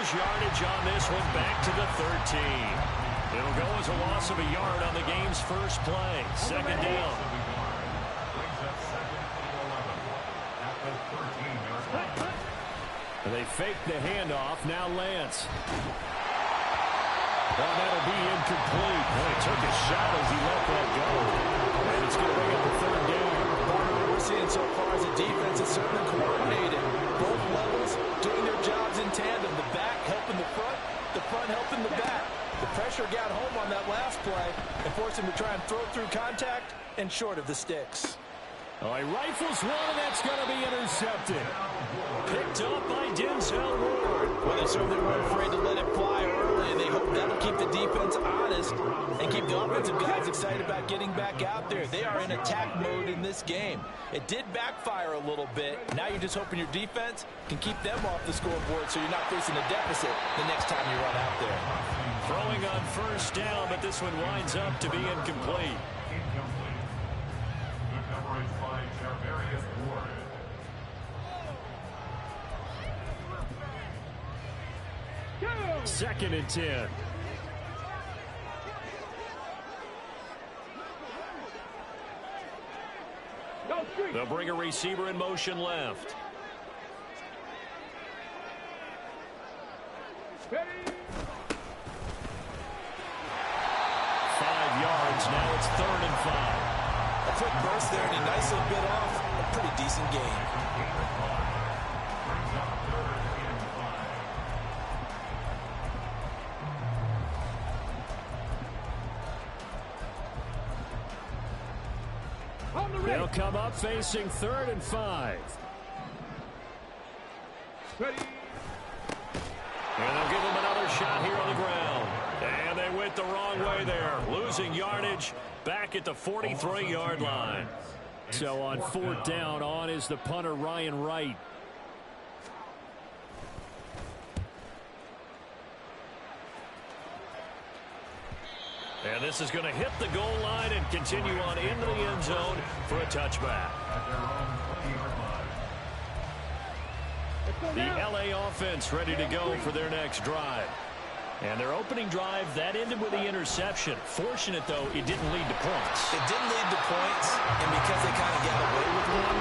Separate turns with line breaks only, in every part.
lose yardage on this one, back to the 13. It'll go as a loss of a yard on the game's first play. Second down. They fake the handoff. Now Lance. Well, that'll be incomplete. Well, he took a shot as he let that go. And it's going to bring up a third down.
What we're seeing so far as a defense is certainly coordinated. Both levels doing their jobs in tandem. The back helping the front helping the back. The pressure got home on that last play and forced him to try and throw through contact and short of the sticks.
Oh, he rifles one, and that's going to be intercepted. Picked up by Denzel Ward.
Well, they certainly weren't afraid to let it fly early, and they hope that'll keep the defense honest and keep the offensive guys excited about getting back out there. They are in attack mode in this game. It did backfire a little bit. Now you're just hoping your defense can keep them off the scoreboard so you're not facing a deficit the next time you run out there.
Throwing on first down, but this one winds up to be incomplete. Second and 10. They'll bring a receiver in motion left. Ready. 5 yards. Now it's 3rd and 5.
A quick burst there, and he nicely bit off a pretty decent gain.
They'll come up facing 3rd and 5. Ready. And they'll give him another shot here on the ground. And they went the wrong way there. Losing yardage back at the 43-yard line. So on 4th down, on is the punter, Ryan Wright. And this is going to hit the goal line and continue on into the end zone for a touchback. The LA offense ready to go for their next drive. And their opening drive, that ended with the interception. Fortunate, though, it didn't lead to points.
It didn't lead to points, and because they kind of got away with one,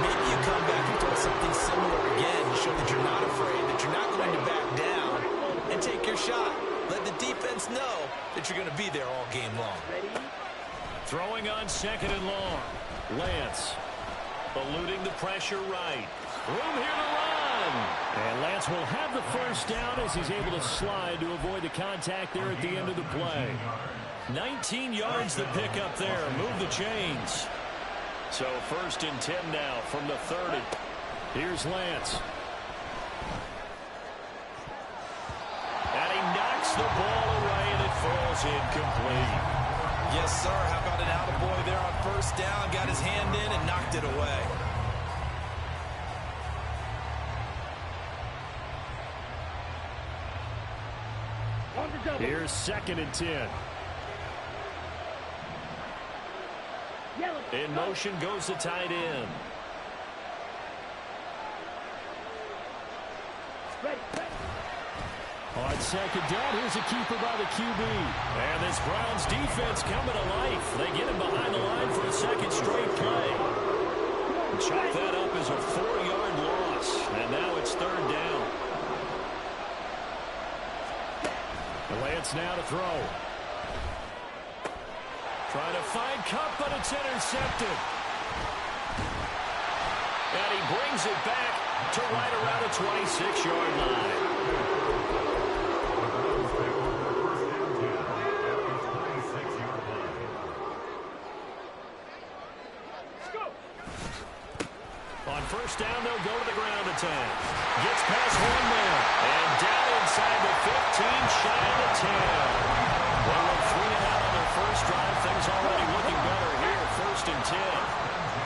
maybe you come back and throw something similar again to show that you're not afraid, that you're not going to back down, and take your shot. Let the defense know that you're going to be there all game long.
Throwing on 2nd and long. Lance eluding the pressure right. Room here to run. And Lance will have the first down as he's able to slide to avoid the contact there at the end of the play. 19 yards the pick up there. Move the chains. So 1st and 10 now from the 30. Here's Lance. And he knocks the ball away, and it falls incomplete.
Yes, sir. How about an attaboy there on 1st down? Got his hand in and knocked it away.
Here's 2nd and 10. In motion goes the tight end. On 2nd down, here's a keeper by the QB. And this Browns defense coming to life. They get him behind the line for a 2nd straight play. Chalk that up as a 4-yard loss. And now it's 3rd down. Lance now to throw. Trying to find Cup, but it's intercepted. And he brings it back to right around the 26-yard line. On 1st down, they'll go to the ground attack. Gets past one man. And down inside the 15, shy of the 10. Well, with 3 and out on their first drive, things already looking better here. 1st and 10.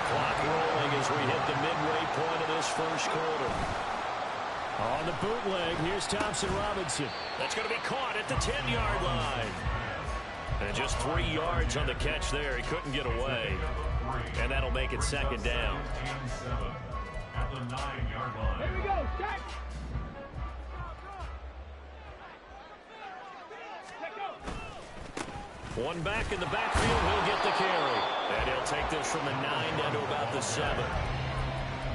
Clock rolling as we hit the midway point of this first quarter. On the bootleg, here's Thompson Robinson. That's going to be caught at the 10-yard line. And just 3 yards on the catch there. He couldn't get away. And that'll make it 2nd down.
At the 9-yard line.
Here we go, check.
One back in the backfield. He'll get the carry. And he'll take this from the 9 down to about the 7.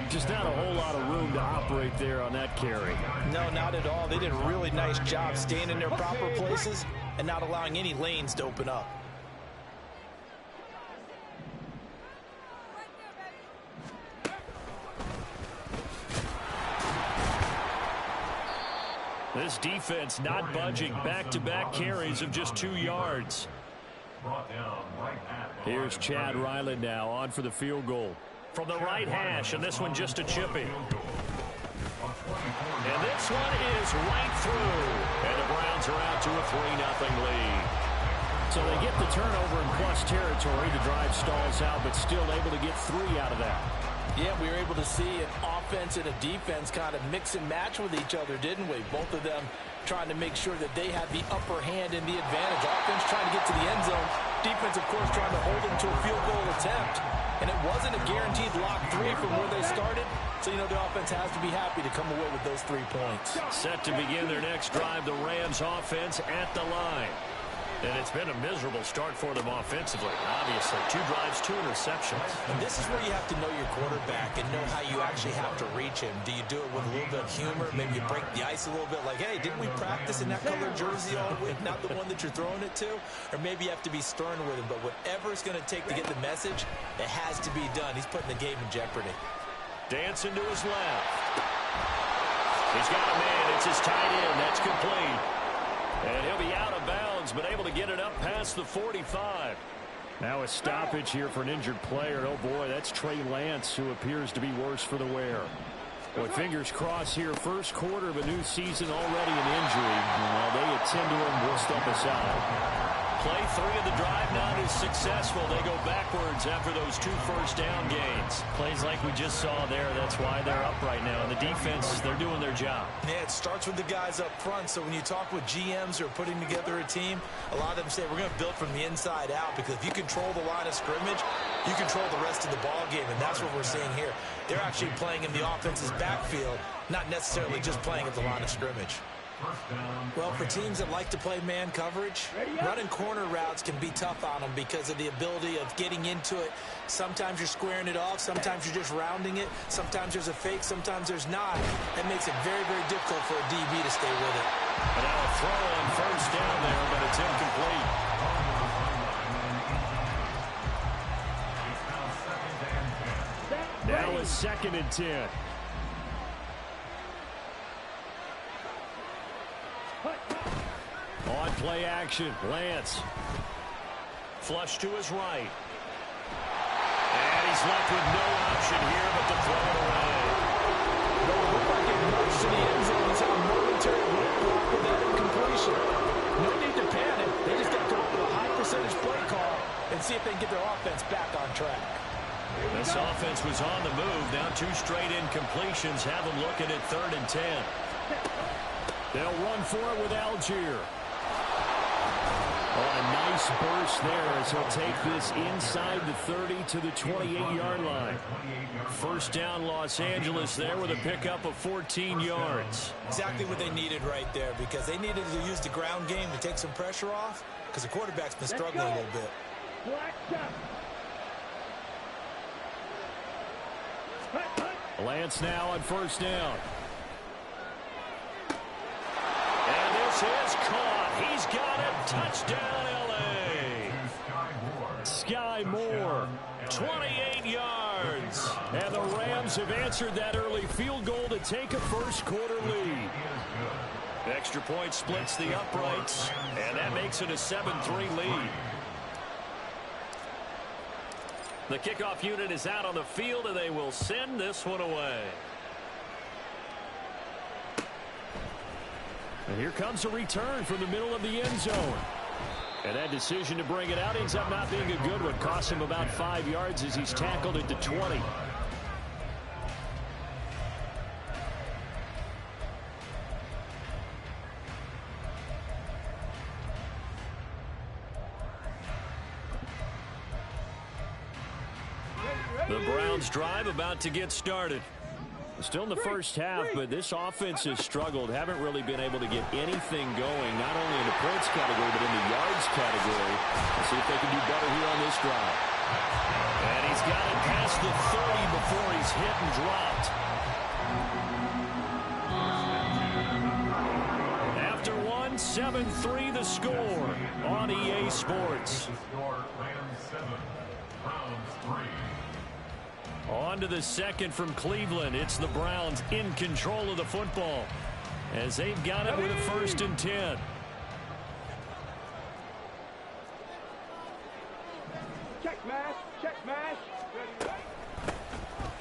Just not a whole lot of room to operate there on that carry.
No, not at all. They did a really nice job staying in their proper places and not allowing any lanes to open up.
This defense not budging. Back-to-back carries of just 2 yards.
Here's Chad Ryland now on for the field goal.
From the right hash, and this one just a chippy. And this one is right through. And the Browns are out to a 3-0 lead.
So they get the turnover in plus territory. The drive stalls out, but still able to get 3 out of that.
Yeah, we were able to see an offense and a defense kind of mix and match with each other, didn't we? Both of them trying to make sure that they had the upper hand and the advantage. Offense trying to get to the end zone. Defense, of course, trying to hold them to a field goal attempt. And it wasn't a guaranteed lock 3 from where they started. So, you know, the offense has to be happy to come away with those 3 points.
Set to begin their next drive, the Rams offense at the line. And it's been a miserable start for them offensively. Obviously, 2 drives, 2 interceptions.
And this is where you have to know your quarterback and know how you actually have to reach him. Do you do it with a little bit of humor? Maybe you break the ice a little bit like, hey, didn't we practice in that color jersey all week, not the one that you're throwing it to? Or maybe you have to be stern with him. But whatever it's going to take to get the message, it has to be done. He's putting the game in jeopardy.
Dancing to his left. He's got a man. It's his tight end. That's complete. And he'll be out of bounds, but able to get it up past the 45.
Now a stoppage here for an injured player. Oh, boy, that's Trey Lance, who appears to be worse for the wear. Boy, fingers crossed here. First quarter of a new season, already an injury. And while they attend to him, we'll step aside.
Play 3 of the drive not as successful. They go backwards after those 2 first-down gains. Plays like we just saw there. That's why they're up right now. And the defense, they're doing their job.
Yeah, it starts with the guys up front. So when you talk with GMs who are putting together a team, a lot of them say we're going to build from the inside out, because if you control the line of scrimmage, you control the rest of the ball game, and that's what we're seeing here. They're actually playing in the offense's backfield, not necessarily just playing at the line of scrimmage. Well, for teams that like to play man coverage, running corner routes can be tough on them because of the ability of getting into it. Sometimes you're squaring it off. Sometimes you're just rounding it. Sometimes there's a fake. Sometimes there's not. That makes it very, very difficult for a DB to stay with it.
And now a throw on first down there, but it's incomplete.
Now a 2nd and 10. On play action, Lance.
Flush to his right. And he's left with no option here but to throw it away.
Well, it looked like it rushed to the end zone. He's had a momentary roadblock with that incompletion. No need to panic. They just got to go with a high percentage play call and see if they can get their offense back on track.
This offense was on the move. Now 2 straight incompletions have them looking at 3rd and 10.
They'll run for it with Algier. Oh, a nice burst there as he'll take this inside the 30 to the 28-yard line. First down, Los Angeles there with a pickup of 14 yards.
Exactly what they needed right there, because they needed to use the ground game to take some pressure off, because the quarterback's been struggling a little bit.
Lance now on first down.
And this is caught. He's got it. Touchdown, L.A.
Sky Moore.
28 yards.
And the Rams have answered that early field goal to take a first quarter lead.
Extra point splits the uprights, and that makes it a 7-3 lead. The kickoff unit is out on the field, and they will send this one away.
And here comes a return from the middle of the end zone. And that decision to bring it out ends up not being a good one. Cost him about 5 yards as he's tackled at the 20. The Browns drive about to get started. Still in the first half, but this offense has struggled. Haven't really been able to get anything going, not only in the points category, but in the yards category. Let's see if they can do better here on this drive. And he's got it past the 30 before he's hit and dropped. After one, 7-3 the score on EA Sports. On to the second from Cleveland. It's the Browns in control of the football as they've got it with a 1st and 10.
Check mash, check mash.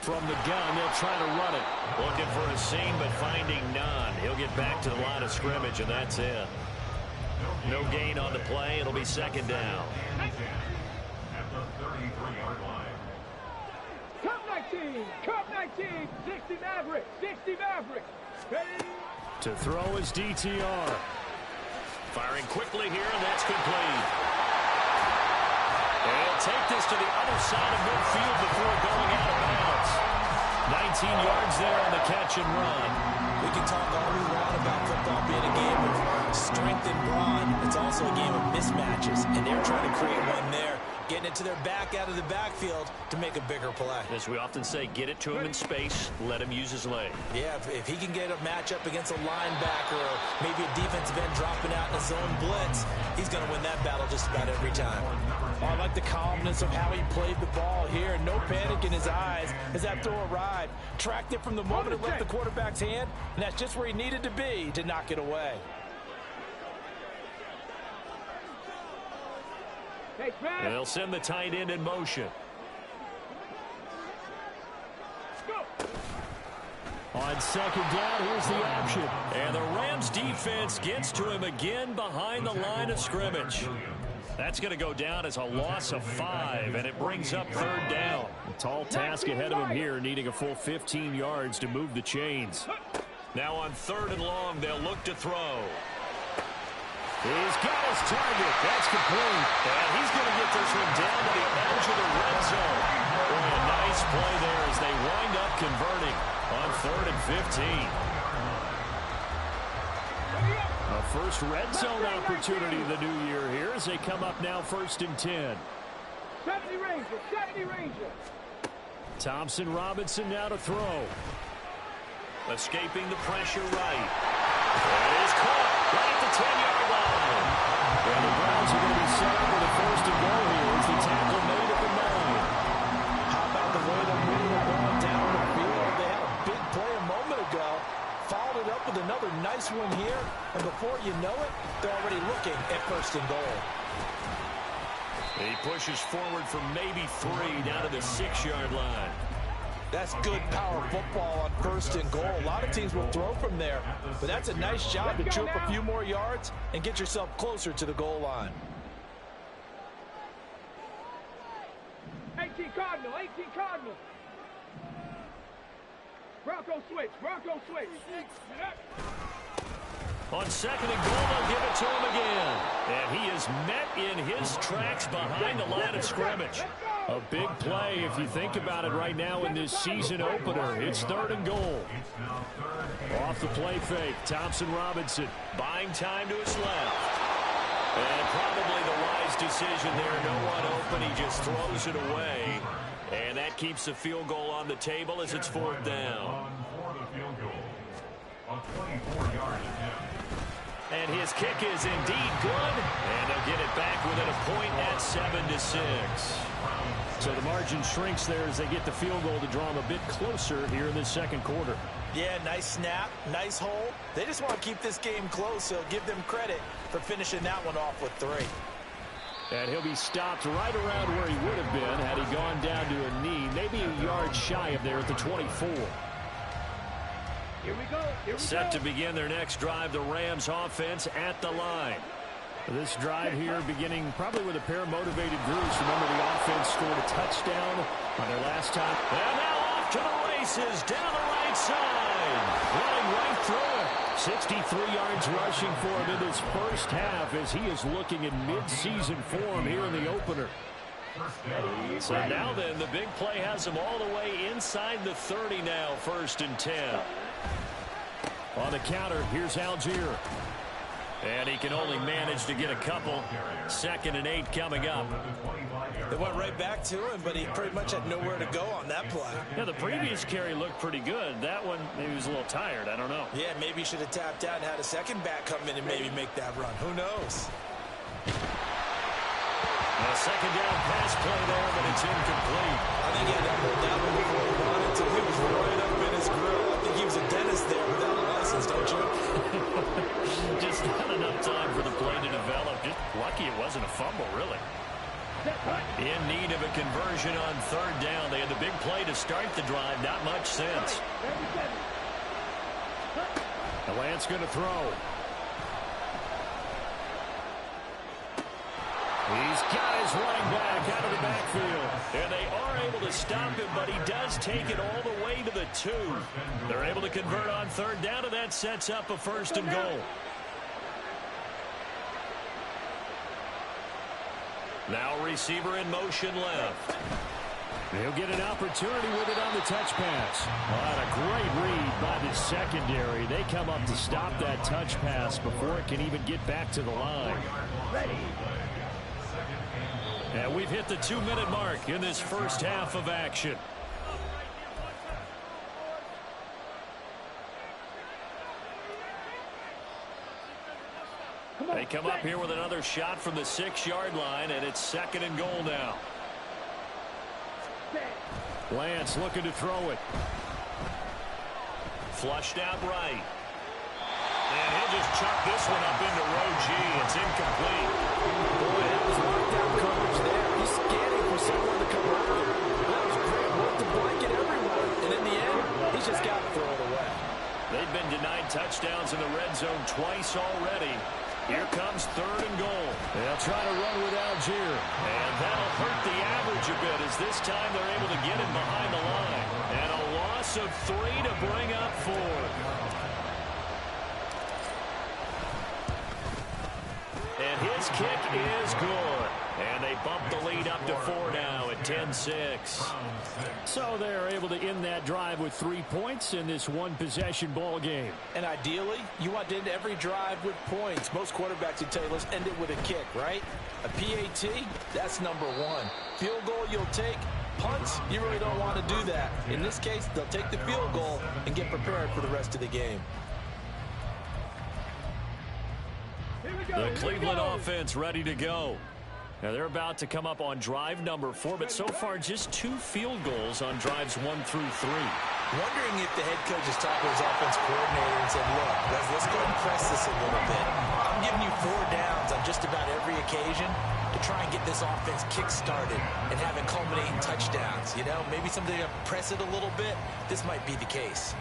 From the gun, they'll try to run it.
Looking for a seam, but finding none. He'll get back to the line of scrimmage, and that's it. No gain on the play. It'll be 2nd down.
At the 33-yard line.
Cup 19, 60 Mavericks, 60 Mavericks. Ready?
To throw his DTR.
Firing quickly here, and that's complete. They'll take this to the other side of midfield before going out of bounds. 19 yards there on the catch and run.
We can talk all we want about football being a game of strength and brawn. It's also a game of mismatches, and they're trying to create one there, getting it to their back out of the backfield to make a bigger play.
As we often say, get it to him in space, let him use his leg.
Yeah, if he can get a matchup against a linebacker or maybe a defensive end dropping out in a zone blitz, he's going to win that battle just about every time.
Oh, I like the calmness of how he played the ball here. No panic in his eyes as that throw arrived. Tracked it from the moment it left the quarterback's hand, and that's just where he needed to be to knock it away.
And they'll send the tight end in motion. On 2nd down, here's the option.
And the Rams defense gets to him again behind the line of scrimmage.
That's going to go down as a loss of 5, and it brings up 3rd down. A tall task ahead of him here, needing a full 15 yards to move the chains.
Now on 3rd and long, they'll look to throw.
He's got his target. That's complete.
And he's going to get this one down to the edge of the red zone. Boy, a nice play there as they wind up converting on 3rd and 15.
A first red zone opportunity of the new year here as they come up now 1st and 10.
70 Ranger.
Thompson Robinson now to throw.
Escaping the pressure right. It is caught right at the 10-yard line.
And the Browns are going to be set up with a 1st and goal here as the tackle made at the 9.
How about the way they're moving the ball down the field? They had a big play a moment ago. Followed it up with another nice one here. And before you know it, they're already looking at 1st and goal.
He pushes forward for maybe 3 down to the 6-yard line.
That's good power football on 1st and goal. A lot of teams will throw from there, but that's a nice job to chew up a few more yards and get yourself closer to the goal line.
18 Cardinal. Bronco switch.
On 2nd and goal, they'll give it to him again. And he is met in his tracks behind the line of scrimmage.
A big play if you think about it right now in this season opener. It's 3rd and goal. Off the play fake, Thompson Robinson
buying time to his left. And probably the wise decision there. No one open. He just throws it away. And that keeps the field goal on the table as it's 4th down.
For the field goal. A 24-yard attempt.
And his kick is indeed good. And they'll get it back within a point at 7-6.
So the margin shrinks there as they get the field goal to draw them a bit closer here in this 2nd quarter.
Yeah, nice snap, nice hole. They just want to keep this game close, so give them credit for finishing that one off with 3.
And he'll be stopped right around where he would have been had he gone down to a knee, maybe a yard shy of there at the 24.
Here we go.
Set to begin their next drive, the Rams offense at the line.
This drive here beginning probably with a pair of motivated Bruce. Remember, the offense scored a touchdown on their last time.
And now off to the races down the right side. Running right through it.
63 yards rushing for him in this first half as he is looking in mid-season form here in the opener. So now then, the big play has them all the way inside the 30 now, 1st and 10. On the counter, here's Algier. And he can only manage to get a couple. 2nd and 8 coming up.
They went right back to him, but he pretty much had nowhere to go on that play.
Yeah, the previous carry looked pretty good. That one, maybe he was a little tired. I don't know.
Yeah, maybe he should have tapped out and had a second back come in and maybe make that run. Who knows?
A 2nd down pass play there, but it's incomplete.
I think he had that pulled down before he wanted to. He was right up in his grill. I think he was a dentist there without a license, don't you?
Just not enough time for the play to develop. Just lucky it wasn't a fumble, really. In need of a conversion on 3rd down. They had the big play to start the drive. Not much sense. The Lance going to throw. He's got his running back out of the backfield. And they are able to stop him, but he does take it all the way to the 2. They're able to convert on 3rd down, and that sets up a 1st and goal. Now receiver in motion left. He'll get an opportunity with it on the touch pass. What a great read by the secondary. They come up to stop that touch pass before it can even get back to the line. And we've hit the 2-minute mark in this first half of action. They come up here with another shot from the 6-yard line, and it's 2nd and goal now. Lance looking to throw it. Flushed out right. And he'll just chuck this one up into row G. It's incomplete.
Boy, that was lockdown coverage there. He's scanning for someone to come over. That was great work to blanket everyone. And in the end, he's just got to throw it away.
They've been denied touchdowns in the red zone twice already. Here comes 3rd and goal. They'll try to run with Algier. And that'll hurt the average a bit as this time they're able to get him behind the line. And a loss of 3 to bring up 4. And his kick is good. And they bump the lead up to 4 now at 10-6. So they're able to end that drive with 3 points in this one-possession ball game.
And ideally, you want to end every drive with points. Most quarterbacks would tell you, let's end it with a kick, right? A PAT, that's number 1. Field goal you'll take. Punts, you really don't want to do that. In this case, they'll take the field goal and get prepared for the rest of the game.
The Cleveland offense ready to go. Now they're about to come up on drive number 4, but so far just 2 field goals on drives 1 through 3.
Wondering if the head coach is talking to his offense coordinator and said, look, let's go ahead and press this a little bit. I'm giving you 4 downs on just about every occasion to try and get this offense kick-started and have it culminate in touchdowns. You know, maybe something to press it a little bit. This might be the case.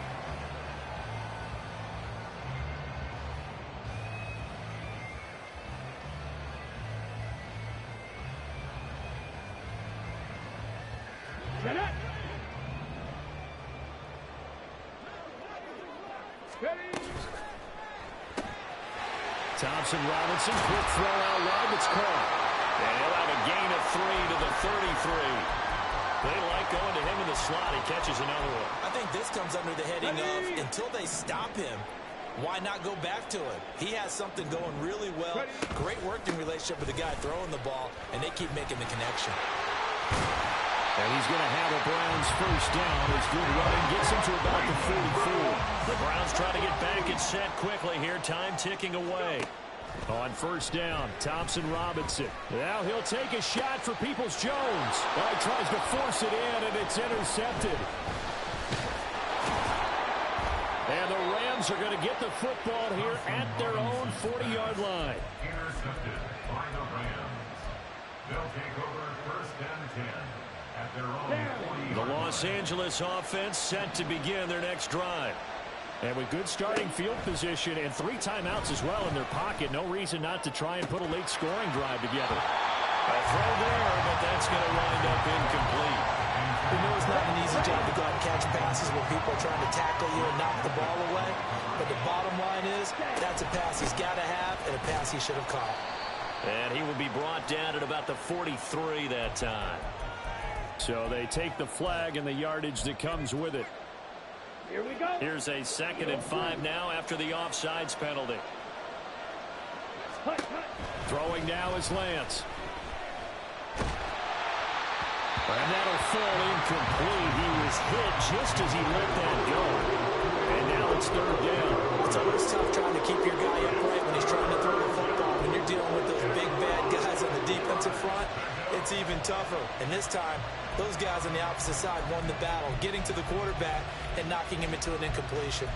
Thompson Robinson, quick throw out wide, it's caught. And he'll have a gain of 3 to the 33. They like going to him in the slot. He catches another one.
I think this comes under the heading of, until they stop him, why not go back to him? He has something going really well. Great working relationship with the guy throwing the ball, and they keep making the connection.
And he's going to have a Browns first down. His good running gets him to about the 44. The Browns try to get back and set quickly here. Time ticking away. On first down, Thompson Robinson. Now he'll take a shot for Peoples-Jones. Well, he tries to force it in, and it's intercepted. And the Rams are going to get the football here at their own 40-yard line.
Intercepted by the Rams. They'll take over 1st and 10 at their own 40.
The Los Angeles offense set to begin their next drive. And with good starting field position and 3 timeouts as well in their pocket, no reason not to try and put a late scoring drive together. A throw there, but that's going to wind up incomplete.
We know it's not an easy job to go out and catch passes when people are trying to tackle you and knock the ball away. But the bottom line is, that's a pass he's got to have and a pass he should have caught.
And he will be brought down at about the 43 that time. So they take the flag and the yardage that comes with it.
Here we go.
Here's a 2nd and 5 now after the offsides penalty. Throwing now is Lance. And that'll fall incomplete. He was hit just as he let that go. And now it's 3rd down.
It's always tough trying to keep your guy upright when he's trying to throw the football. When you're dealing with those big bad guys on the defensive front, it's even tougher. And this time, those guys on the opposite side won the battle, getting to the quarterback and knocking him into an incompletion.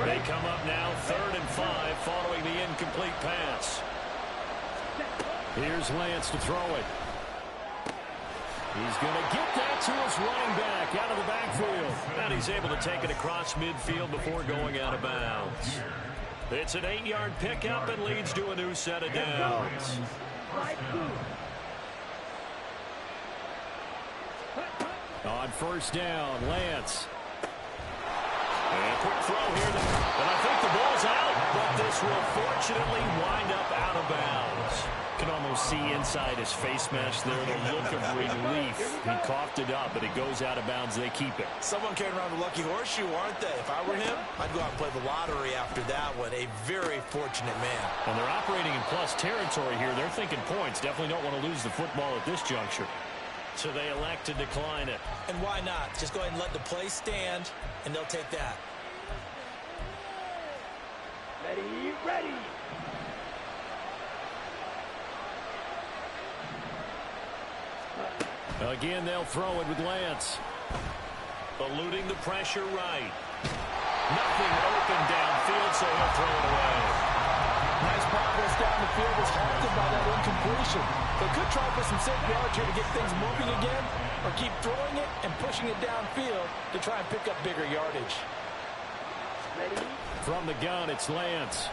They come up now 3rd and 5 following the incomplete pass. Here's Lance to throw it. He's going to get that to his running back out of the backfield. And he's able to take it across midfield before going out of bounds. It's an 8-yard pickup and leads to a new set of downs. On 1st down, Lance. And a quick throw here. And I think the ball's out, but this will fortunately wind up out of bounds. Can almost see inside his face mask there the look of relief. He coughed it up, but it goes out of bounds. They keep it.
Someone carrying around a lucky horseshoe, aren't they? If I were him, I'd go out and play the lottery after that one. A very fortunate man.
And they're operating in plus territory here. They're thinking points. Definitely don't want to lose the football at this juncture. So they elect to decline it.
And why not? Just go ahead and let the play stand, and they'll take that.
Ready, ready.
Again, they'll throw it with Lance. Eluding the pressure right. Nothing open downfield, so he'll throw it away.
Nice progress down the field was halted by that incompletion. They could try for some safe yards here to get things moving again, or keep throwing it and pushing it downfield to try and pick up bigger yardage.
Ready?
From the gun, it's Lance.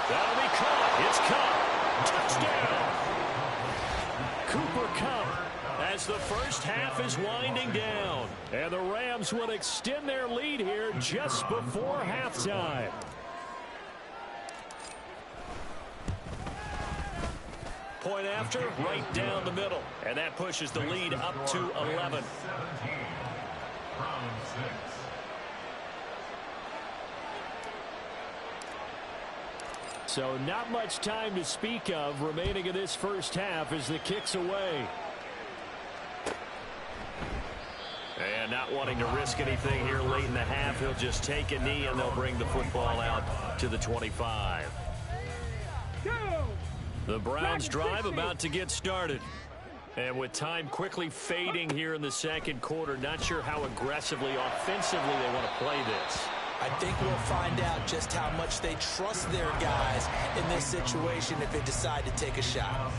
That'll be caught. It's caught. Touchdown. Cooper Kupp as the first half is winding down. And the Rams will extend their lead here just before halftime. Point after, right down the middle. And that pushes the lead up to 11.
17 from 6.
So not much time to speak of remaining in this first half as the kick's away. And not wanting to risk anything here late in the half, he'll just take a knee and they'll bring the football out to the 25. The Browns drive about to get started. And with time quickly fading here in the second quarter, not sure how aggressively, offensively they want to play this.
I think we'll find out just how much they trust their guys in this situation if they decide to take a shot.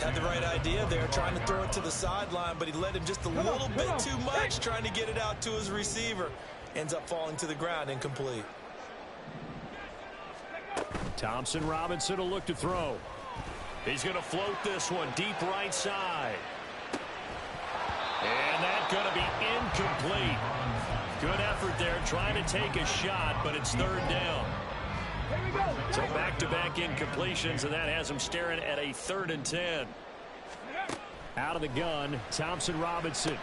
Had the right idea there, trying to throw it to the sideline, but he let him just a little bit too much, trying to get it out to his receiver. Ends up falling to the ground, incomplete.
Thompson Robinson will look to throw. He's going to float this one deep right side. And that's going to be incomplete. Good effort there, trying to take a shot, but it's 3rd down. So back-to-back incompletions, and that has him staring at a 3rd and 10. Out of the gun, Thompson Robinson.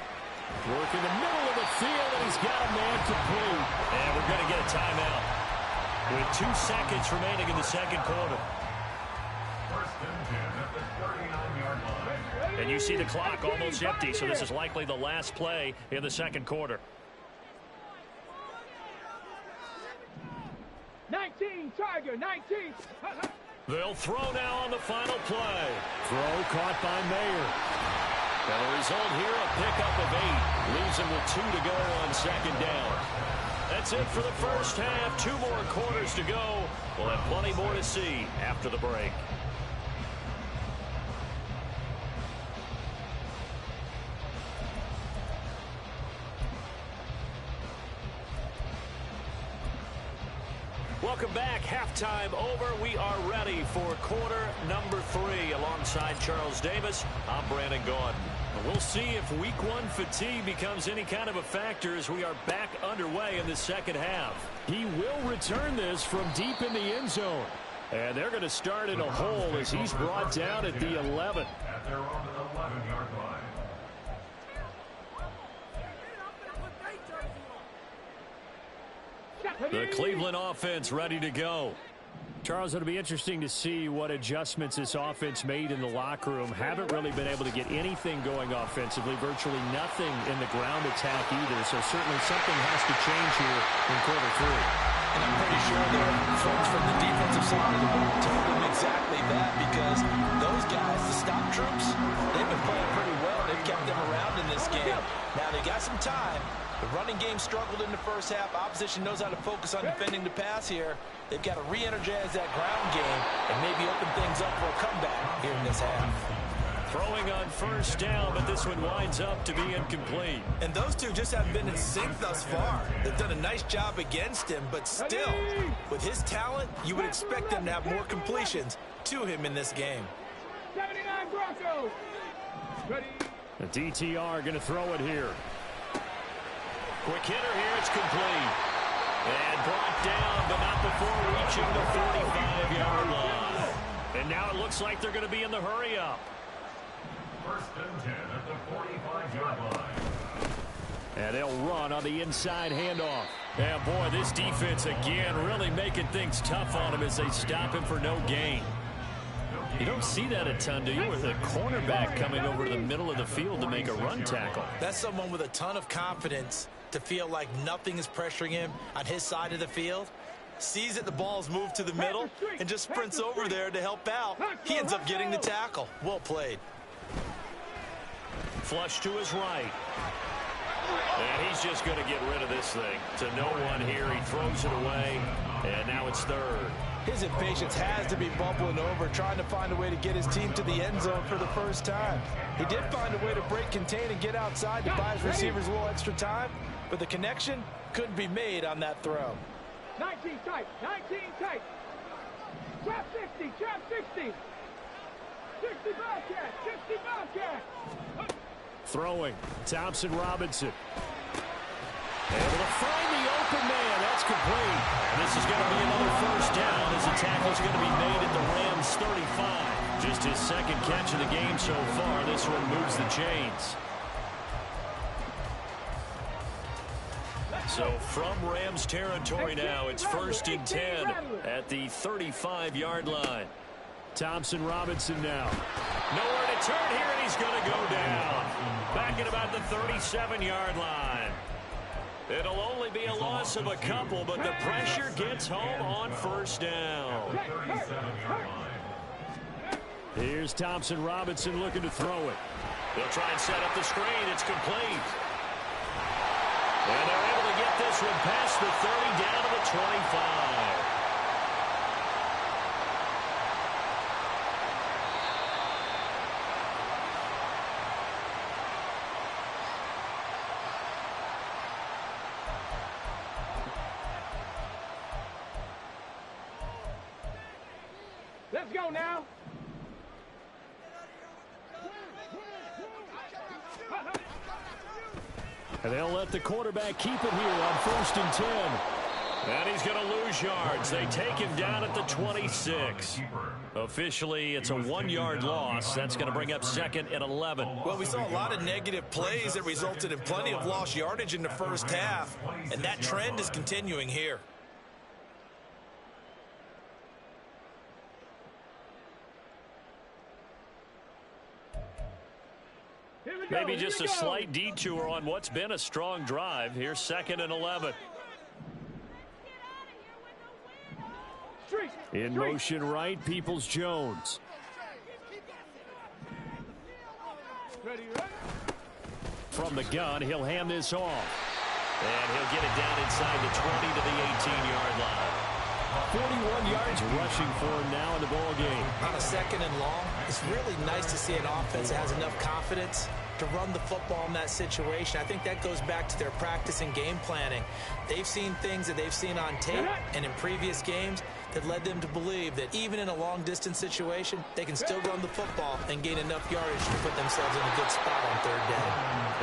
Working the middle of the field, and he's got a man complete. And we're going to get a timeout with 2 seconds remaining in the second quarter.
First and 10 at the 39-yard line.
And you see the clock almost empty, so this is likely the last play in the second quarter.
19, Tiger, 19.
They'll throw now on the final play. Throw caught by Mayer. And the result here, a pickup of 8. Leaves him with 2 to go on 2nd down. That's it for the first half. 2 more quarters to go. We'll have plenty more to see after the break. Welcome back. Halftime over. We are ready for quarter number 3. Alongside Charles Davis, I'm Brandon Gaudin. We'll see if week one fatigue becomes any kind of a factor as we are back underway in the second half. He will return this from deep in the end zone. And they're going to start in a hole as he's brought down at the 11.
At their own 11-yard line.
The Cleveland offense ready to go. Charles, it'll be interesting to see what adjustments this offense made in the locker room. Haven't really been able to get anything going offensively, virtually nothing in the ground attack either. So certainly something has to change here in quarter three.
And I'm pretty sure their folks from the defensive side of the ball told them exactly that, because those guys, the stop troops, they've been playing pretty well. They've kept them around in this game. Now they got some time. The running game struggled in the first half. Opposition knows how to focus on defending the pass here. They've got to re-energize that ground game and maybe open things up for a comeback here in this half.
Throwing on first down, but this one winds up to be incomplete.
And those two just haven't been in sync thus far. They've done a nice job against him, but still, with his talent, you would expect them to have more completions to him in this game.
79 Broncos. Ready.
The DTR going to throw it here.
Quick hitter here, it's complete. And brought down, but not before reaching the 45-yard line. And now it looks like they're going to be in the hurry-up.
First and 10 at the 45-yard line.
And they'll run on the inside handoff. And boy, this defense again really making things tough on him as they stop him for no gain. You don't see that a ton, do you, with a cornerback coming over to the middle of the field to make a run tackle?
That's someone with a ton of confidence to feel like nothing is pressuring him on his side of the field. Sees that the ball's moved to the middle and just sprints over there to help out. He ends up getting the tackle. Well played.
Flush to his right. And he's just going to get rid of this thing. To no one here. He throws it away. And now it's third.
His impatience has to be bubbling over, trying to find a way to get his team to the end zone for the first time. He did find a way to break contain and get outside to buy his receivers a little extra time, but the connection couldn't be made on that throw.
19 tight. 19 tight. Trap 60. Trap 60. 60 Bobcat. 60 Bobcat.
Throwing. Thompson Robinson. Able to find the open man. That's complete. This is going to be another first down as the tackle's going to be made at the Rams 35. Just his second catch of the game so far. This one moves the chains. So from Rams territory now, it's first and 10 at the 35-yard line. Thompson Robinson now.
Nowhere to turn here, and he's going to go down. Back at about the 37-yard line. It'll only be a loss of a couple, but the pressure gets home on first down.
37-yard line.
Here's Thompson Robinson looking to throw it.
They'll try and set up the screen. It's complete. And they're able to get this one past the 30 down to the 25.
Let's go now.
And they'll let the quarterback keep it here on first and 10.
And he's going to lose yards. They take him down at the 26. Officially, it's a 1-yard loss. That's going to bring up second and 11.
Well, we saw a lot of negative plays that resulted in plenty of lost yardage in the first half, and that trend is continuing here.
Maybe just a slight detour on what's been a strong drive. Here's second and 11. In motion right, Peoples-Jones. From the gun, he'll hand this off.
And he'll get it down inside the 20 to the 18-yard line.
41 yards rushing for him now in the ball game.
On a second and long, it's really nice to see an offense that has enough confidence to run the football in that situation. I think that goes back to their practice and game planning. They've seen things that they've seen on tape and in previous games that led them to believe that even in a long-distance situation, they can still run the football and gain enough yardage to put themselves in a good spot on third down.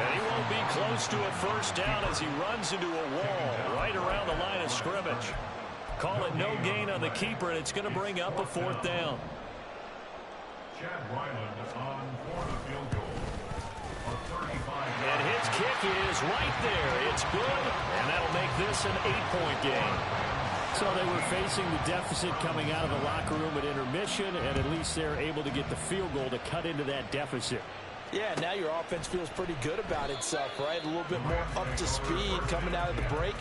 And he won't be close to a first down as he runs into a wall right around the line of scrimmage. Call it no gain on the keeper, and it's going to bring up a fourth down.
Chad Ryland on for the field goal.
And his kick is right there. It's good, and that'll make this an 8-point game. So they were facing the deficit coming out of the locker room at intermission, and at least they're able to get the field goal to cut into that deficit.
Yeah, now your offense feels pretty good about itself, right? A little bit more up to speed coming out of the break.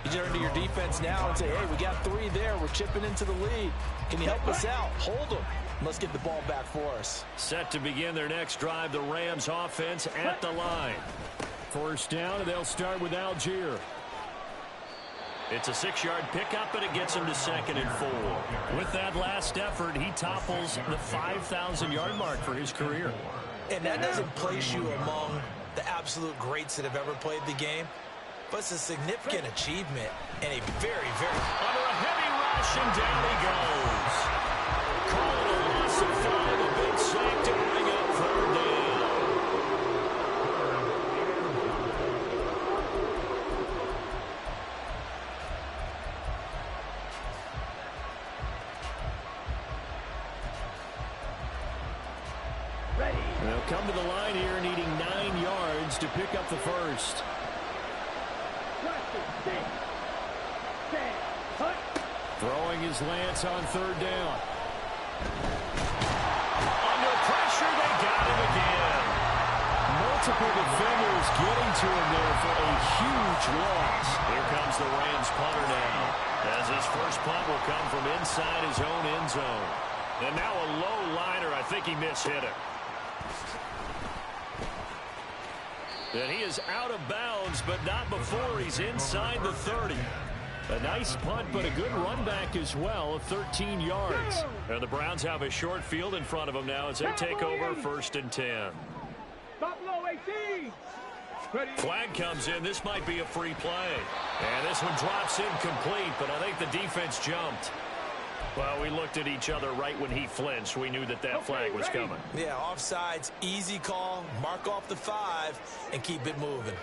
You turn to your defense now and say, hey, we got 3 there. We're chipping into the lead. Can you help us out? Hold them. Let's get the ball back for us.
Set to begin their next drive, the Rams offense at the line. First down, and they'll start with Algier. It's a 6-yard pickup, and it gets him to 2nd and 4. With that last effort, he topples the 5,000-yard mark for his career.
And that doesn't place you among the absolute greats that have ever played the game, but it's a significant achievement and a very, very...
Under a heavy rush, and down he goes. Call it a loss of 5, a big sack to bring up 3rd down. They'll come to the line here needing 9 yards to pick up the first. Throwing his Lance on 3rd down. Under pressure, they got him again. Multiple defenders getting to him there for a huge loss. Here comes the Rams punter now, as his first punt will come from inside his own end zone. And now a low liner. I think he mishit it. And he is out of bounds, but not before he's inside the 30. A nice punt, but a good run back as well of 13 yards. And the Browns have a short field in front of them now as they take over 1st and 10.
Buffalo 18.
Flag comes in. This might be a free play. And this one drops incomplete, but I think the defense jumped. Well, we looked at each other right when he flinched. We knew that flag was coming.
Yeah, offsides, easy call, mark off the 5, and keep it moving.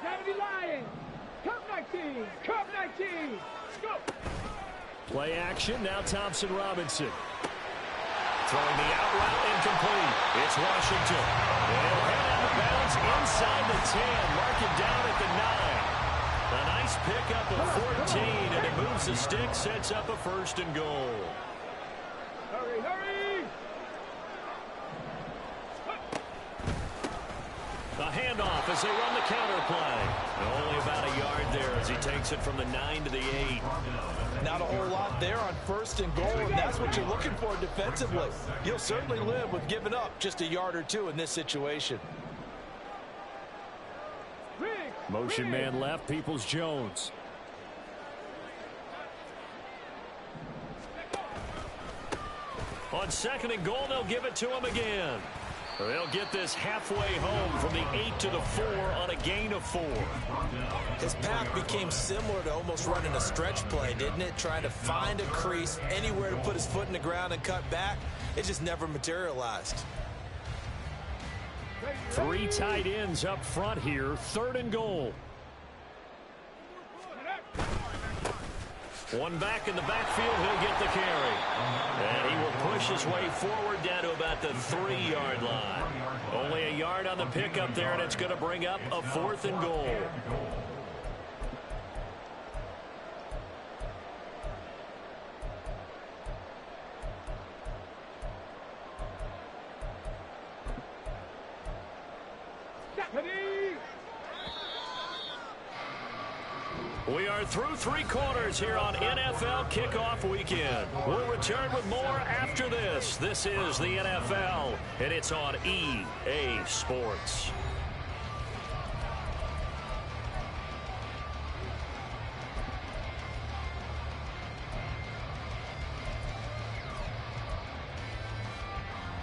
70 Lions. Cup 19. Cup 19. Go.
Play action. Now Thompson Robinson. Throwing the out route incomplete. It's Washington. And he'll head out of bounds inside the 10. Mark it down at the 9. A nice pickup of 14, and it moves the stick, sets up a 1st and goal.
Hurry, hurry!
The handoff as they run the counter play. Only about a yard there as he takes it from the 9 to the 8.
Not a whole lot there on 1st and goal, and that's what you're looking for defensively. You'll certainly live with giving up just a yard or 2 in this situation.
Motion man left, Peoples-Jones. On 2nd and goal, they'll give it to him again. They'll get this halfway home from the 8 to the 4 on a gain of 4.
His path became similar to almost running a stretch play, didn't it? Trying to find a crease, anywhere to put his foot in the ground and cut back. It just never materialized.
3 tight ends up front here. 3rd and goal. One back in the backfield. He'll get the carry. And he will push his way forward down to about the 3-yard line. Only a yard on the pickup there, and it's going to bring up a 4th and goal. We are through 3 quarters here on NFL Kickoff Weekend. We'll return with more after this. This is the NFL, and it's on EA Sports.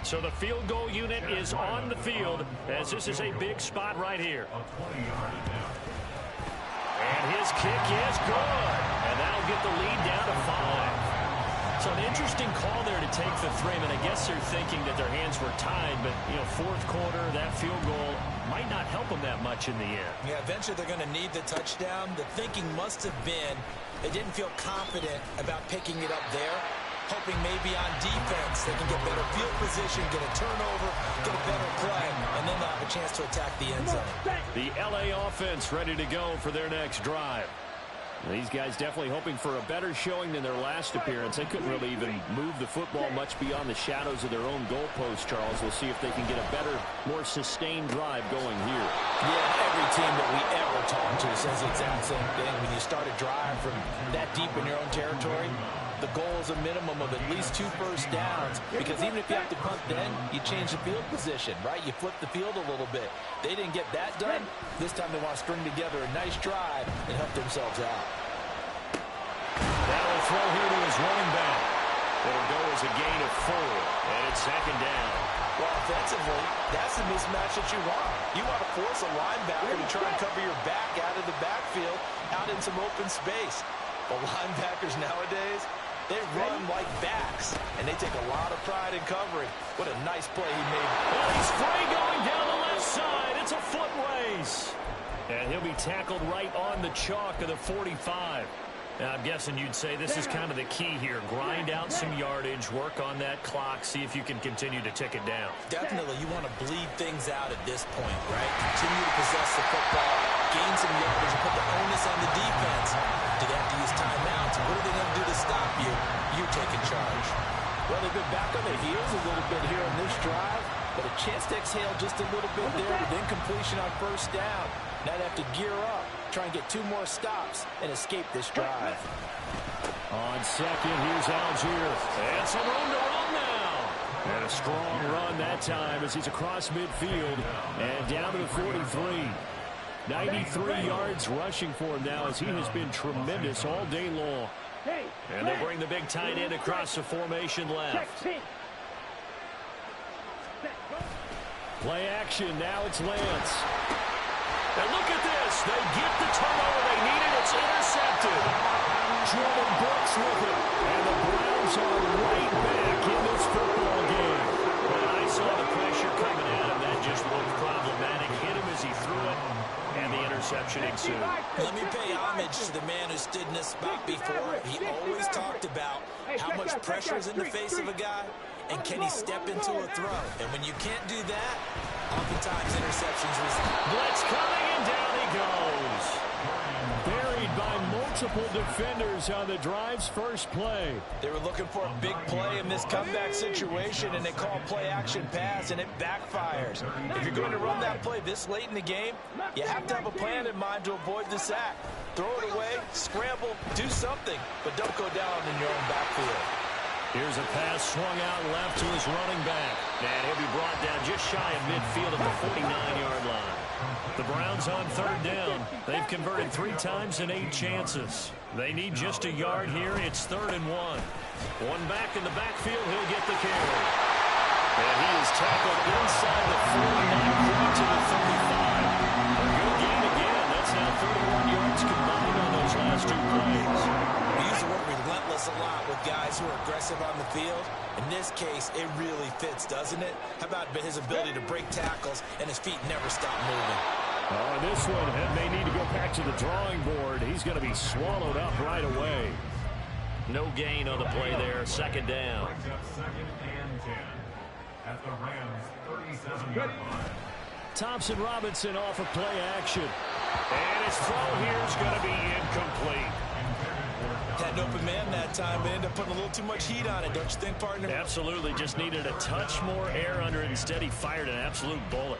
So the field goal unit is on the field as this is a big spot right here. And his kick is good. And that'll get the lead down to 5. So an interesting call there to take the 3. I mean, I guess they're thinking that their hands were tied, but, you know, fourth quarter, that field goal might not help them that much in the end.
Yeah, eventually they're going to need the touchdown. The thinking must have been they didn't feel confident about picking it up there, hoping maybe on defense they can get better field position, get a turnover, get a better play, and then they'll have a chance to attack the end zone.
The LA offense ready to go for their next drive. These guys definitely hoping for a better showing than their last appearance. They couldn't really even move the football much beyond the shadows of their own goalpost, Charles. We'll see if they can get a better, more sustained drive going here.
Yeah, every team that we ever talk to says the exact same thing. When you start a drive from that deep in your own territory, the goal is a minimum of at least 2 first downs, because even if you have to punt then, you change the field position, right? You flip the field a little bit. They didn't get that done. This time they want to string together a nice drive and help themselves out.
That'll throw here to his running back. It'll go as a gain of 4, and it's second down.
Well, offensively, that's the mismatch that you want. You want to force a linebacker to try and cover your back out of the backfield, out in some open space. But linebackers nowadays, they run like backs, and they take a lot of pride in covering. What a nice play he made.
Well, he's free going down the left side. It's a foot race. And he'll be tackled right on the chalk of the 45. Now, I'm guessing you'd say this is kind of the key here. Grind out some yardage, work on that clock, see if you can continue to tick it down.
Definitely, you want to bleed things out at this point, right? Continue to possess the football, gain some yardage, and put the onus on the defense. Do they have to use timeouts? What are they going to do to stop you? You're taking charge. Well, they've been back on their heels a little bit here on this drive, but a chance to exhale just a little bit there with incompletion on first down. Now they have to gear up, try and get 2 more stops, and escape this drive.
On second, here's Algier. And some room to run now. And a strong run that time as he's across midfield and down to the 43. 93 yards rushing for him now as he has been tremendous all day long. And they'll bring the big tight end across the formation left. Play action. Now it's Lance. And look at this. They get the turnover they needed. It's intercepted. Jordan Brooks with it. And the Browns are right back in this football game. But I saw the pressure coming at him. That just looked problematic. Hit him as he threw it. And the interception ensued.
Let me pay homage to the man who stood in this spot before. He always talked about how much pressure is in the face of a guy, and can he step into a throw. And when you can't do that, oftentimes interceptions result.
Blitz coming, and down he goes. Buried by multiple defenders on the drive's first play.
They were looking for a big play in this comeback situation, and they call play action pass, and it backfires. If you're going to run that play this late in the game, you have to have a plan in mind to avoid the sack. Throw it away, scramble, do something, but don't go down in your own backfield.
Here's a pass swung out left to his running back. And he'll be brought down just shy of midfield at the 49-yard line. The Browns on third down. They've converted 3 times in 8 chances. They need just a yard here. It's 3rd and 1. One back in the backfield. He'll get the carry. And he is tackled inside the 49 to the 35. A good gain again. That's now 31 yards combined on those last 2 plays.
We use the word relentless a lot with guys who are aggressive on the field. In this case, it really fits, doesn't it? How about his ability to break tackles and his feet never stop moving?
Oh, this one may need to go back to the drawing board. He's going to be swallowed up right away. No gain on the play there. 2nd down.
Second and 10 at the Rams 37-yard line.
Thompson Robinson off of play action. And his throw here is going to be incomplete.
Had an open man that time, but ended up putting a little too much heat on it, don't you think, partner?
Absolutely. Just needed a touch more air under it. Instead, he fired an absolute bullet.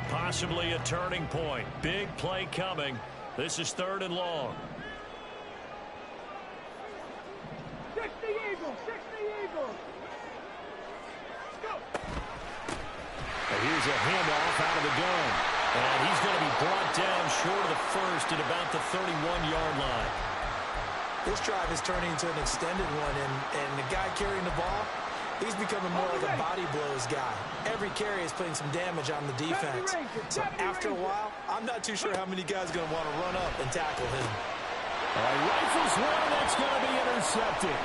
Possibly a turning point. Big play coming. This is 3rd and long.
60 Eagles, 60 Eagles. Go.
And here's a handoff out of the gun. And he's going to be brought down short of the first at about the 31-yard line.
This drive is turning into an extended one, and the guy carrying the ball, he's becoming more like a body blows guy. Every carry is putting some damage on the defense. So after a while, I'm not too sure how many guys are going to want to run up and tackle him.
Rifles one, that's going to be intercepted.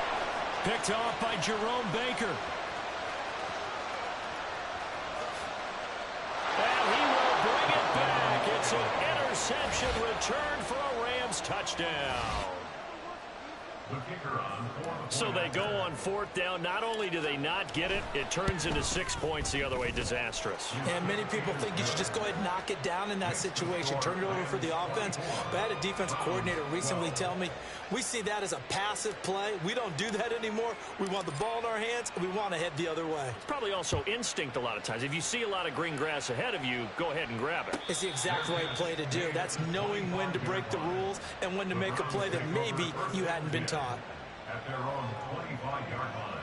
Picked off by Jerome Baker. And he will bring it back. It's an interception return for a Rams touchdown. So they go on fourth down. Not only do they not get it, it turns into 6 points the other way. Disastrous.
And many people think you should just go ahead and knock it down in that situation. Turn it over for the offense. But I had a defensive coordinator recently tell me, we see that as a passive play. We don't do that anymore. We want the ball in our hands, and we want to head the other way.
It's probably also instinct a lot of times. If you see a lot of green grass ahead of you, go ahead and grab it.
It's the exact right play to do. That's knowing when to break the rules and when to make a play that maybe you hadn't been taught.
At their own 25-yard line.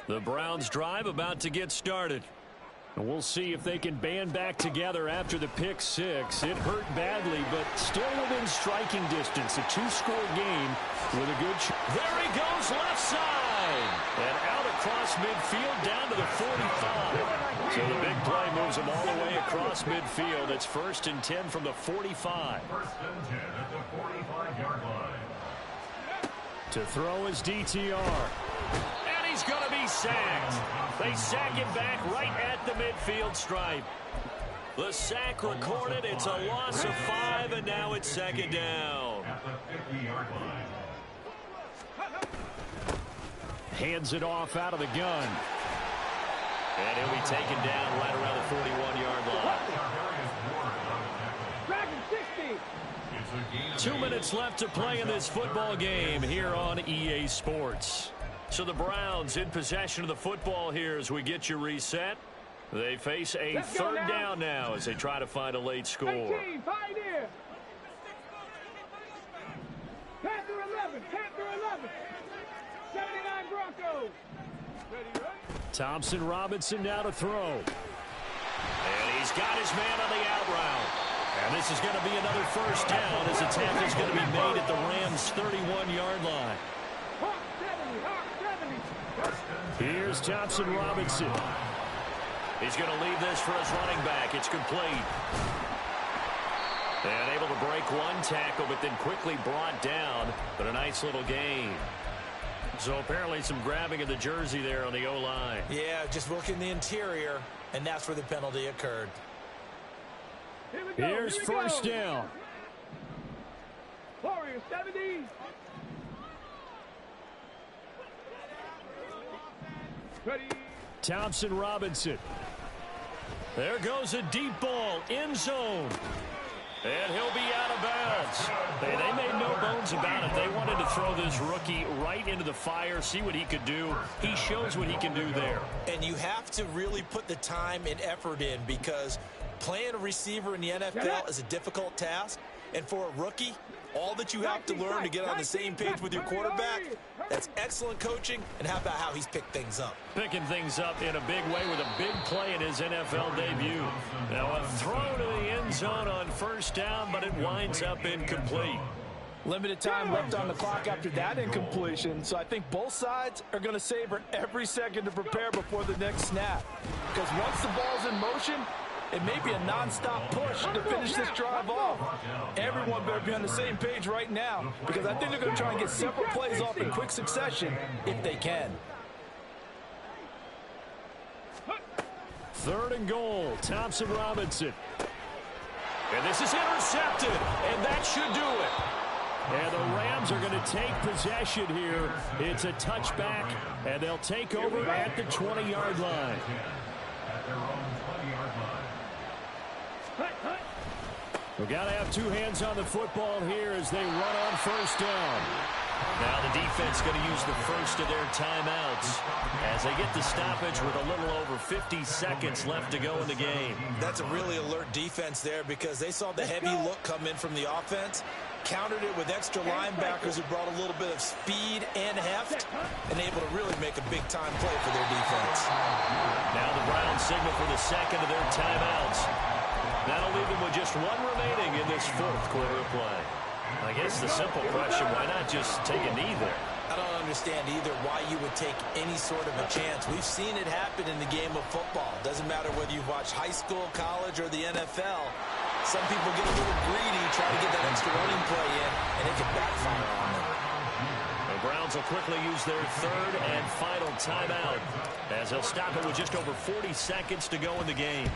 The Browns drive about to get started. And we'll see if they can band back together after the pick six. It hurt badly, but still within striking distance. A two-score game with a good there he goes, left side. And out across midfield down to the 45. So the big play moves him all the way across midfield. It's 1st and 10 from the 45.
1st and 10 at the 45-yard line.
To throw his DTR. And he's going to be sacked. They sack him back right at the midfield stripe. The sack recorded. It's a loss of 5, and now it's 2nd down.
At the 50-yard line.
Hands it off out of the gun. And he'll be taken down right around the 41-yard line.
Dragon 60.
2 minutes left to play in this football game here on EA Sports. So the Browns in possession of the football here as we get you reset. They face a 3rd down now as they try to find a late score.
18, Pioneer. Panther 11, Panther 11. 79 Broncos. Ready, right?
Thompson Robinson now to throw. And he's got his man on the out route. And this is going to be another 1st down as the tackle is going to be made at the Rams' 31-yard line.
Hawk 70, Hawk 70.
Here's Thompson Robinson. He's going to leave this for his running back. It's complete. And able to break one tackle, but then quickly brought down. But a nice little gain. So apparently some grabbing of the jersey there on the O-line.
Yeah, just working the interior, and that's where the penalty occurred.
Here we go.
Here's
Here we
1st
go.
down.
Warriors 70. Ready.
Thompson Robinson. There goes a deep ball, end zone. And he'll be out of bounds. Hey, they made no bones about it. They wanted to throw this rookie right into the fire, see what he could do. He shows what he can do there.
And you have to really put the time and effort in because playing a receiver in the NFL is a difficult task. And for a rookie, all that you have to learn to get on the same page with your quarterback, that's excellent coaching. And how about how he's picked things up?
Picking things up in a big way with a big play in his NFL debut. Now a throw to the end zone on 1st down, but it winds up incomplete.
Limited time left on the clock after that incompletion, so I think both sides are going to savor every second to prepare before the next snap. Because once the ball's in motion, it may be a non-stop push to finish this drive off. Everyone better be on the same page right now because I think they're going to try and get several plays off in quick succession if they can.
3rd and goal, Thompson Robinson. And this is intercepted, and that should do it. And the Rams are going to take possession here. It's a touchback, and they'll take over at the 20-yard line.
At their own 20-yard line.
We've got to have 2 hands on the football here as they run on 1st down. Now the defense going to use the first of their timeouts as they get the stoppage with a little over 50 seconds left to go in the game.
That's a really alert defense there because they saw the heavy look come in from the offense, countered it with extra linebackers who brought a little bit of speed and heft, and able to really make a big-time play for their defense.
Now the Browns signal for the second of their timeouts. That'll leave them with just one remaining in this fourth quarter of play. I guess the simple question, why not just take a knee there?
I don't understand either why you would take any sort of a chance. We've seen it happen in the game of football. Doesn't matter whether you've watched high school, college, or the NFL. Some people get a little greedy, try to get that extra running play in, and it can backfire on them.
The Browns will quickly use their third and final timeout as they'll stop it with just over 40 seconds to go in the game.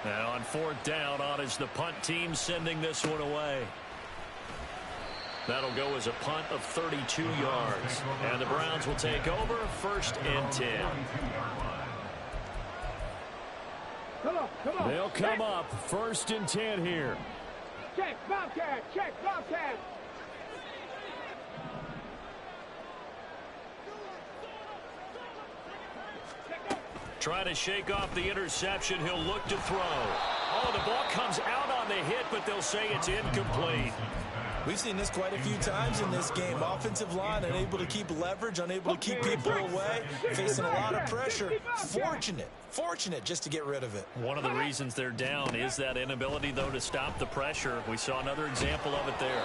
Now on fourth down, on is the punt team sending this one away. That'll go as a punt of 32 yards. And the Browns will take over first and 10.
Come on.
They'll come up first and 10 here.
Check, Bobcat. Check, Bobcat.
Trying to shake off the interception. He'll look to throw. Oh, the ball comes out on the hit, but they'll say it's incomplete.
We've seen this quite a few times in this game. Offensive line unable to keep leverage, unable to keep people away, facing a lot of pressure. Fortunate just to get rid of it.
One of the reasons they're down is that inability, though, to stop the pressure. We saw another example of it there.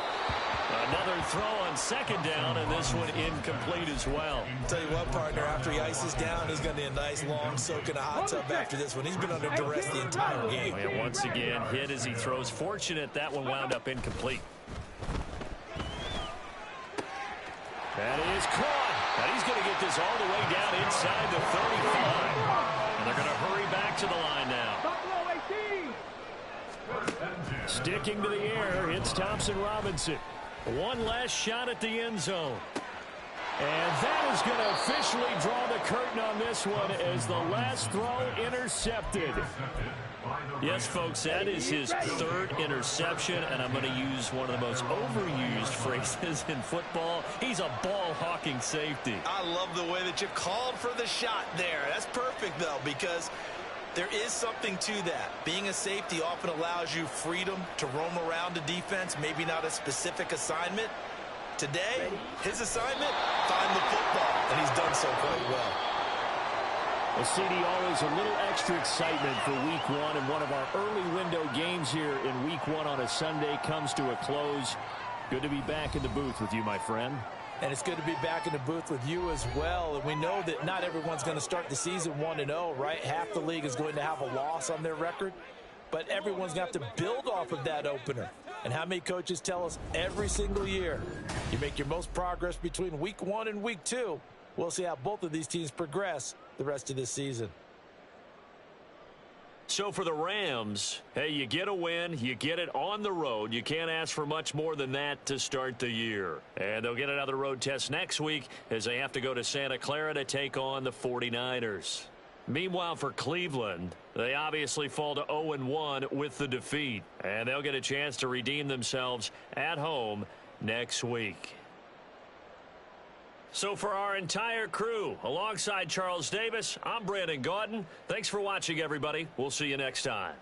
Another throw on second down, and this one incomplete as well.
Tell you what, partner, after he ices down, he's going to need a nice long soak in a hot tub after this one. He's been under duress the entire game.
And once again, hit as he throws. Fortunate that one wound up incomplete. That is caught. And he's going to get this all the way down inside the 35. And they're going to hurry back to the line now. Sticking to the air, it's Thompson Robinson. One last shot at the end zone. And that is going to officially draw the curtain on this one as the last throw intercepted. Yes, folks, that is his third interception, and I'm going to use one of the most overused phrases in football. He's a ball-hawking safety.
I love the way that you called for the shot there. That's perfect, though, because there is something to that. Being a safety often allows you freedom to roam around the defense, maybe not a specific assignment. Today, his assignment, find the football, and he's done so quite well.
Well, CD, always a little extra excitement for week one, and one of our early window games here in week one on a Sunday comes to a close. Good to be back in the booth with you, my friend.
And it's good to be back in the booth with you as well. And we know that not everyone's going to start the season 1-0, right? Half the league is going to have a loss on their record. But everyone's going to have to build off of that opener. And how many coaches tell us every single year, you make your most progress between week 1 and week 2. We'll see how both of these teams progress the rest of this season.
So for the Rams, hey, you get a win, you get it on the road. You can't ask for much more than that to start the year. And they'll get another road test next week as they have to go to Santa Clara to take on the 49ers. Meanwhile, for Cleveland, they obviously fall to 0-1 with the defeat. And they'll get a chance to redeem themselves at home next week. So for our entire crew, alongside Charles Davis, I'm Brandon Gaudin. Thanks for watching, everybody. We'll see you next time.